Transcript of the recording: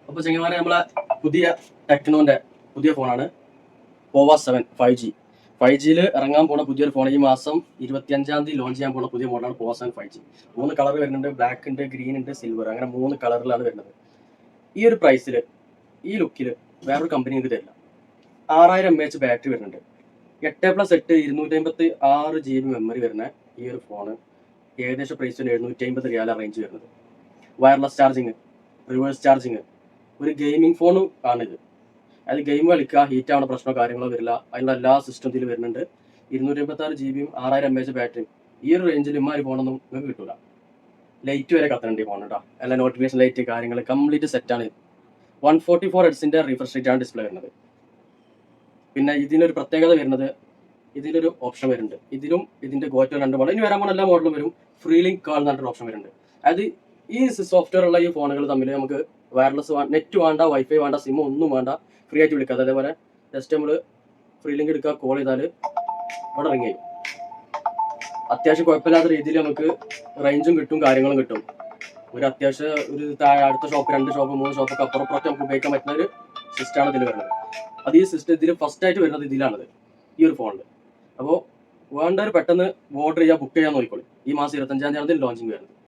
അപ്പോൾ ചെങ്ങന്മാരെ നമ്മളെ പുതിയ ടെക്നോന്റെ പുതിയ ഫോണാണ് പോവോ 7 5G. 5Gയിൽ ഇറങ്ങാൻ പോണ പുതിയൊരു ഫോൺ. ഈ മാസം 25-ാം തീയതി ലോഞ്ച് ചെയ്യാൻ പോണ പുതിയ മോഡലാണ് പോവോ 7 5G. 3 കളർ വരുന്നുണ്ട്, ബ്ലാക്ക് ഉണ്ട്, ഗ്രീൻ ഉണ്ട്, സിൽവർ, അങ്ങനെ 3 കളറിലാണ് വരുന്നത്. ഈ ഒരു പ്രൈസിൽ ഈ ലുക്കിൽ വേറൊരു കമ്പനി നിങ്ങൾക്ക് തരില്ല. 6000 mAh ബാറ്ററി വരുന്നുണ്ട്, 8+8 256 GB മെമ്മറി വരുന്ന ഈ ഒരു ഫോണ് ഏകദേശം പ്രൈസിൽ 750 റിയാൽ റേഞ്ച് വരുന്നത്. വയർലെസ് ചാർജിങ്, റിവേഴ്സ് ചാർജിങ്, ഒരു ഗെയിമിംഗ് ഫോണും ആണിത്. അത് ഗെയിം കളിക്കുക, ഹീറ്റ് ആവുന്ന പ്രശ്നമോ കാര്യങ്ങളോ വരില്ല. അതിനുള്ള എല്ലാ സിസ്റ്റത്തിൽ വരുന്നുണ്ട്. 256 GB 6000 mAh ബാറ്ററി. ഈ ഒരു റേഞ്ചിൽ ഇമ്മാതിരി ഫോണൊന്നും നിങ്ങൾക്ക് കിട്ടില്ല. ലൈറ്റ് വരെ കത്തണുണ്ട് ഈ ഫോൺ കേട്ടോ. എല്ലാ നോട്ടിഫിക്കേഷൻ ലൈറ്റ് കാര്യങ്ങൾ കംപ്ലീറ്റ് സെറ്റാണ്. 144 ഹെർട്സിന്റെ റിഫ്രഷ് റേറ്റ് ആണ് ഡിസ്പ്ലേ വരുന്നത്. പിന്നെ ഇതിനൊരു പ്രത്യേകത വരുന്നത്, ഇതിലൊരു ഓപ്ഷൻ വരുന്നുണ്ട്. ഇതിലും ഇതിന്റെ ഗോറ്റോ 2 മോഡൽ, ഇനി വരാൻ പോകുന്ന എല്ലാ മോഡലും വരും. ഫ്രീ ലിങ്ക് കാൾ എന്ന് പറഞ്ഞൊരു ഓപ്ഷൻ വരുന്നുണ്ട്. അതായത് ഈ സോഫ്റ്റ്വെയർ ഉള്ള ഈ ഫോണുകൾ തമ്മിൽ നമുക്ക് വയർലെസ് നെറ്റ് വേണ്ട, വൈഫൈ വേണ്ട, സിം ഒന്നും വേണ്ട, ഫ്രീ ആയിട്ട് വിളിക്കാം. അതേപോലെ ജസ്റ്റ് നമ്മൾ ഫ്രീ ലിങ്ക് എടുക്കുക, കോൾ ചെയ്താൽ അവിടെ റിങ് ചെയ്യും. അത്യാവശ്യം കുഴപ്പമില്ലാത്ത രീതിയിൽ നമുക്ക് റേഞ്ചും കിട്ടും, കാര്യങ്ങളും കിട്ടും. ഒരു അത്യാവശ്യം ഒരു അടുത്ത ഷോപ്പ്, 2 ഷോപ്പ്, 3 ഷോപ്പൊക്കെ അപ്പുറപ്പുറത്ത് നമുക്ക് ഉപയോഗിക്കാൻ പറ്റുന്ന ഒരു സിസ്റ്റമാണ് ഇതിൽ വരുന്നത്. അത് ഈ സിസ്റ്റം ഇതിൽ ഫസ്റ്റ് ആയിട്ട് വരുന്നത് ഇതിലാണത്, ഈ ഒരു ഫോണിൽ. അപ്പോൾ വേണ്ടവർ പെട്ടെന്ന് ഓർഡർ ചെയ്യുക, ബുക്ക് ചെയ്യാൻ നോക്കിക്കോളൂ. ഈ മാസം 25-ാം തീയതി ലോഞ്ചിങ് വരുന്നത്.